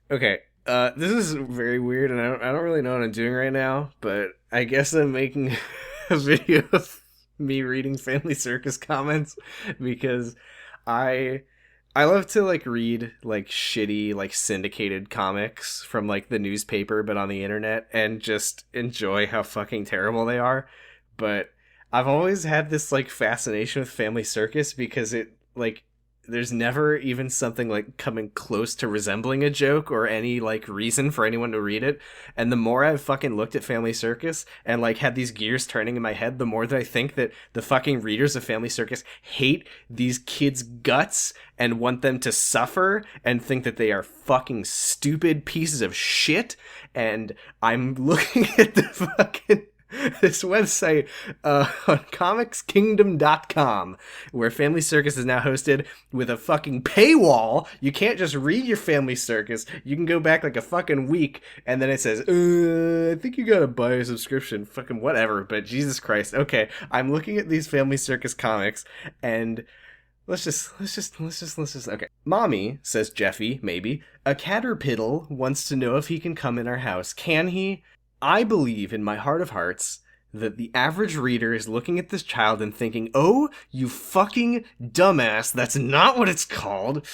Okay, this is very weird, and I don't really know what I'm doing right now, but I guess I'm making a video of me reading Family Circus comments because I I love to like read like shitty like syndicated comics from like the newspaper but on the internet and just enjoy how fucking terrible they are. But I've always had this like fascination with Family Circus because it like there's never even something like coming close to resembling a joke or any like reason for anyone to read it. And the more I've fucking looked at Family Circus and like had these gears turning in my head, the more that I think that the fucking readers of Family Circus hate these kids' guts and want them to suffer and think that they are fucking stupid pieces of shit. And I'm looking at the fucking this website on comicskingdom.com where Family Circus is now hosted with a fucking paywall. You can't just read your Family Circus. You can go back like a fucking week and then it says, I think you gotta buy a subscription. Fucking whatever. But Jesus Christ. Okay, I'm looking at these Family Circus comics and let's just okay. Mommy, says Jeffy, maybe, a caterpillar wants to know if he can come in our house. Can he? I believe in my heart of hearts that the average reader is looking at this child and thinking, oh, you fucking dumbass, that's not what it's called.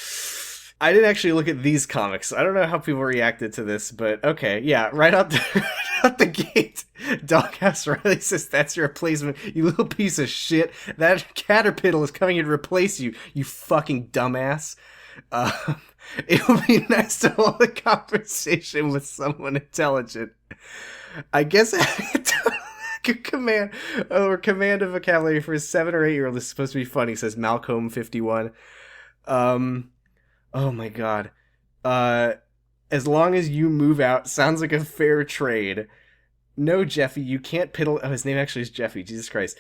I didn't actually look at these comics. I don't know how people reacted to this, but okay, yeah, right out the, right out the gate, Doghouse Riley says, that's your replacement, you little piece of shit. That caterpillar is coming to replace you, you fucking dumbass. It would be nice to hold a conversation with someone intelligent. I guess command of vocabulary for a 7 or 8 year old is supposed to be funny, says Malcolm 51. Oh my god. As long as you move out, sounds like a fair trade. No, Jeffy, you can't piddle. Oh, his name actually is Jeffy. Jesus Christ.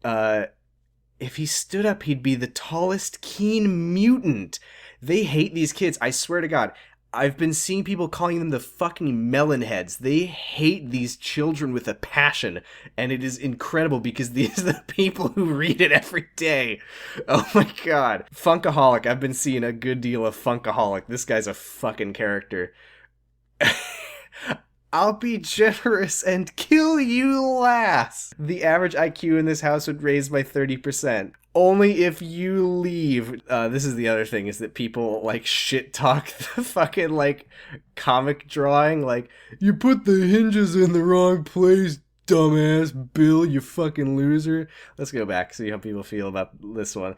If he stood up, he'd be the tallest keen mutant. They hate these kids. I swear to God. I've been seeing people calling them the fucking melon heads. They hate these children with a passion, and it is incredible because these are the people who read it every day. Oh my god. Funkaholic. I've been seeing a good deal of Funkaholic. This guy's a fucking character. I'll be generous and kill you last. The average IQ in this house would raise by 30%. Only if you leave. This is the other thing, is that people, like, shit talk the fucking, like, comic drawing. Like, you put the hinges in the wrong place, dumbass Bill, you fucking loser. Let's go back, see how people feel about this one.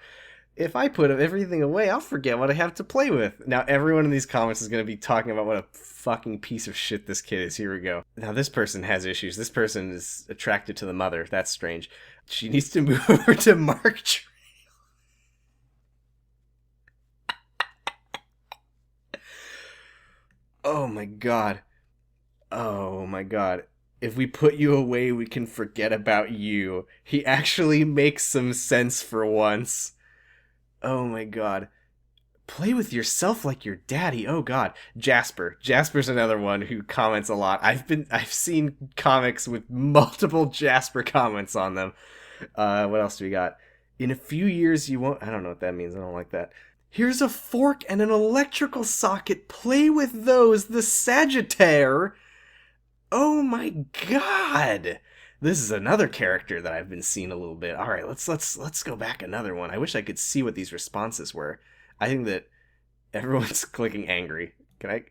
If I put everything away, I'll forget what I have to play with. Now, everyone in these comments is going to be talking about what a fucking piece of shit this kid is. Here we go. Now, this person has issues. This person is attracted to the mother. That's strange. She needs to move over to Mark Trail. Oh my god. Oh my god. If we put you away, we can forget about you. He actually makes some sense for once. Oh my god. Play with yourself like your daddy. Oh god. Jasper. Jasper's another one who comments a lot. I've seen comics with multiple Jasper comments on them. What else do we got? In a few years you won't... I don't know what that means. I don't like that. Here's a fork and an electrical socket. Play with those. The Sagittaire. Oh my god. This is another character that I've been seeing a little bit. All right, let's go back another one. I wish I could see what these responses were. I think that everyone's clicking angry. Can I?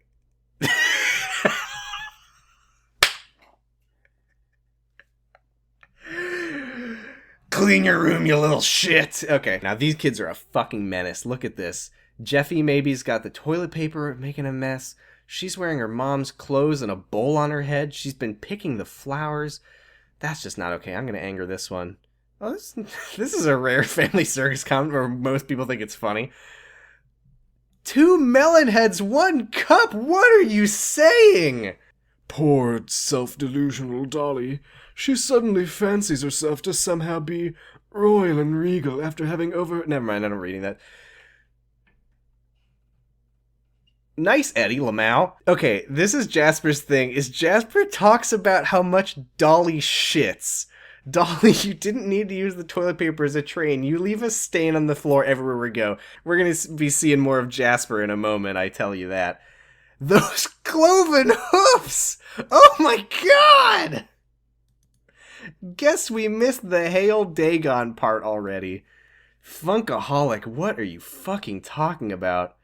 Clean your room, you little shit. Okay, now these kids are a fucking menace. Look at this. Jeffy maybe's got the toilet paper making a mess. She's wearing her mom's clothes and a bowl on her head. She's been picking the flowers. That's just not okay. I'm going to anger this one. Oh, this is a rare Family Circus comment where most people think it's funny. 2 melon heads, 1 cup. What are you saying? Poor self-delusional Dolly. She suddenly fancies herself to somehow be royal and regal after having over... Never mind, I'm reading that. Nice, Eddie Lamau. Okay, this is Jasper's thing, is Jasper talks about how much Dolly shits. Dolly, you didn't need to use the toilet paper as a train. You leave a stain on the floor everywhere we go. We're going to be seeing more of Jasper in a moment, I tell you that. Those cloven hoofs! Oh my god! Guess we missed the Hail Dagon part already. Funkaholic, what are you fucking talking about?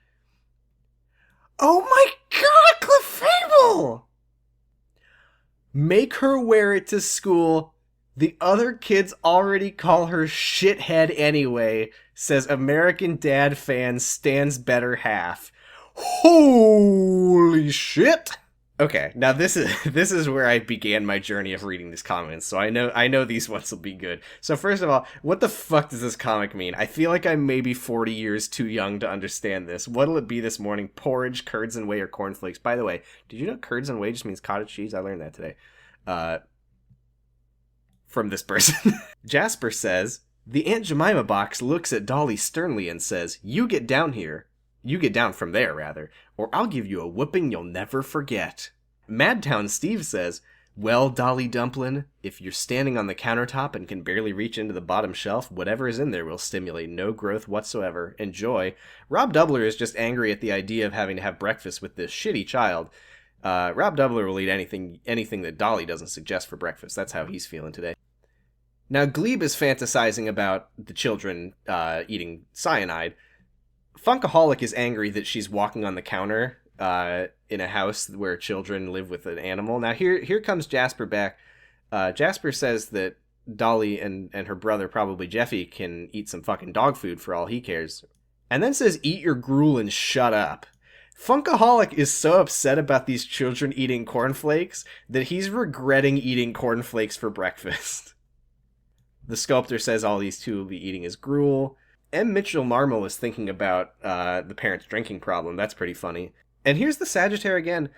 Oh my god, Clefable! Make her wear it to school. The other kids already call her shithead anyway, says American Dad fan stands better half. Holy shit! Okay, now this is where I began my journey of reading these comments, so I know these ones will be good. So first of all, what the fuck does this comic mean? I feel like I'm maybe 40 years too young to understand this. What'll it be this morning? Porridge, curds and whey, or cornflakes? By the way, did you know curds and whey just means cottage cheese? I learned that today. From this person. Jasper says, the Aunt Jemima box looks at Dolly sternly and says, you get down from there, rather, or I'll give you a whooping you'll never forget. Madtown Steve says, well, Dolly Dumplin', if you're standing on the countertop and can barely reach into the bottom shelf, whatever is in there will stimulate no growth whatsoever. Enjoy. Rob Doubler is just angry at the idea of having to have breakfast with this shitty child. Rob Doubler will eat anything that Dolly doesn't suggest for breakfast. That's how he's feeling today. Now, Glebe is fantasizing about the children eating cyanide. Funkaholic is angry that she's walking on the counter in a house where children live with an animal. Now, here comes Jasper back. Jasper says that Dolly and her brother, probably Jeffy, can eat some fucking dog food for all he cares. And then says, eat your gruel and shut up. Funkaholic is so upset about these children eating cornflakes that he's regretting eating cornflakes for breakfast. The sculptor says all these two will be eating is gruel. M. Mitchell Marmol is thinking about the parents' drinking problem. That's pretty funny. And here's the Sagittaire again,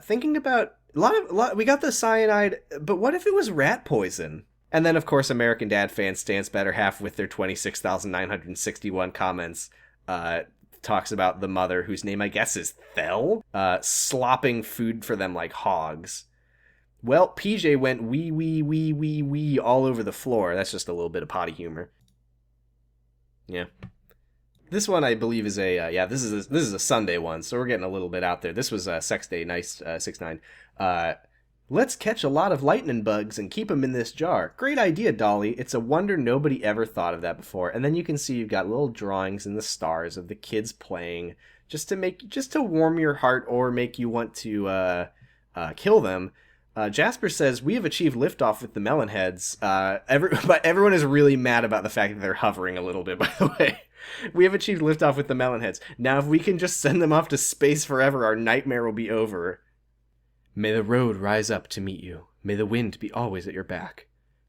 thinking about we got the cyanide, but what if it was rat poison? And then, of course, American Dad fan stands better half with their 26,961 comments. Talks about the mother, whose name I guess is Thel, slopping food for them like hogs. Well, PJ went wee all over the floor. That's just a little bit of potty humor. Yeah. This one I believe is this is a Sunday one, so we're getting a little bit out there. This was Sex Day, nice 6-9. Let's catch a lot of lightning bugs and keep them in this jar. Great idea, Dolly. It's a wonder nobody ever thought of that before. And then you can see you've got little drawings in the stars of the kids playing, just to warm your heart or make you want to kill them. Jasper says, we have achieved liftoff with the melon heads. But everyone is really mad about the fact that they're hovering a little bit, by the way. We have achieved liftoff with the melon heads. Now, if we can just send them off to space forever, our nightmare will be over. May the road rise up to meet you. May the wind be always at your back.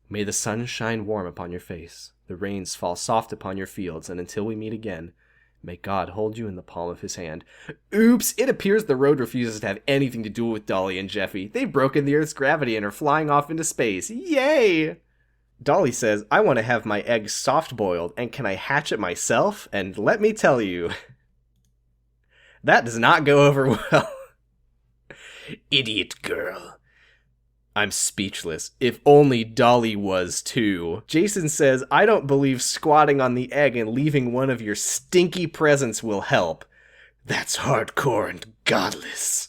May the sun shine warm upon your face. The rains fall soft upon your fields, and until we meet again, may God hold you in the palm of his hand. Oops, it appears the road refuses to have anything to do with Dolly and Jeffy. They've broken the Earth's gravity and are flying off into space. Yay! Dolly says, I want to have my eggs soft-boiled, and can I hatch it myself? And let me tell you, that does not go over well. Idiot girl. I'm speechless. If only Dolly was too. Jason says, I don't believe squatting on the egg and leaving one of your stinky presents will help. That's hardcore and godless.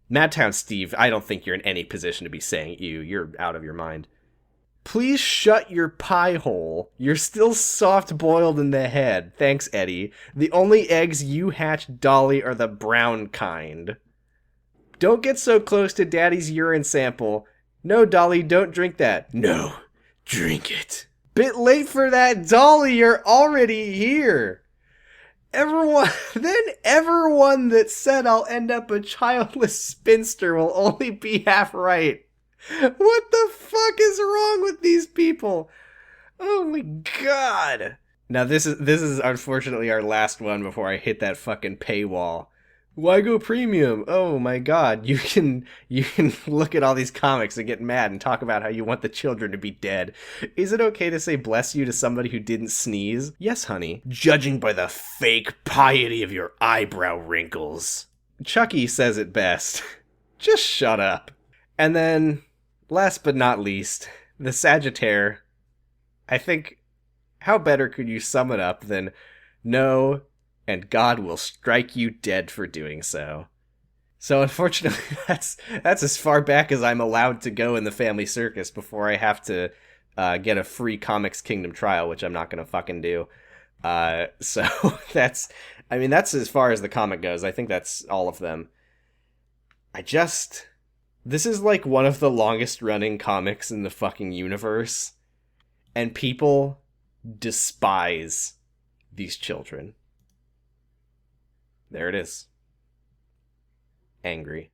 Madtown Steve, I don't think you're in any position to be saying ew. You're out of your mind. Please shut your pie hole. You're still soft-boiled in the head. Thanks, Eddie. The only eggs you hatch, Dolly, are the brown kind. Don't get so close to Daddy's urine sample. No, Dolly, don't drink that. No, drink it. Bit late for that, Dolly, you're already here. Everyone that said I'll end up a childless spinster will only be half right. What the fuck is wrong with these people? Oh my god. Now this is unfortunately our last one before I hit that fucking paywall. Why go premium? Oh my god, you can look at all these comics and get mad and talk about how you want the children to be dead. Is it okay to say bless you to somebody who didn't sneeze? Yes, honey. Judging by the fake piety of your eyebrow wrinkles. Chucky says it best. Just shut up. And then, last but not least, the Sagittaire. I think, how better could you sum it up than, no, and God will strike you dead for doing so. So unfortunately, that's as far back as I'm allowed to go in the Family Circus before I have to get a free Comics Kingdom trial, which I'm not gonna fucking do. So that's, I mean, that's as far as the comic goes. I think that's all of them. I just, this is like one of the longest running comics in the fucking universe, and people despise these children. There it is. Angry.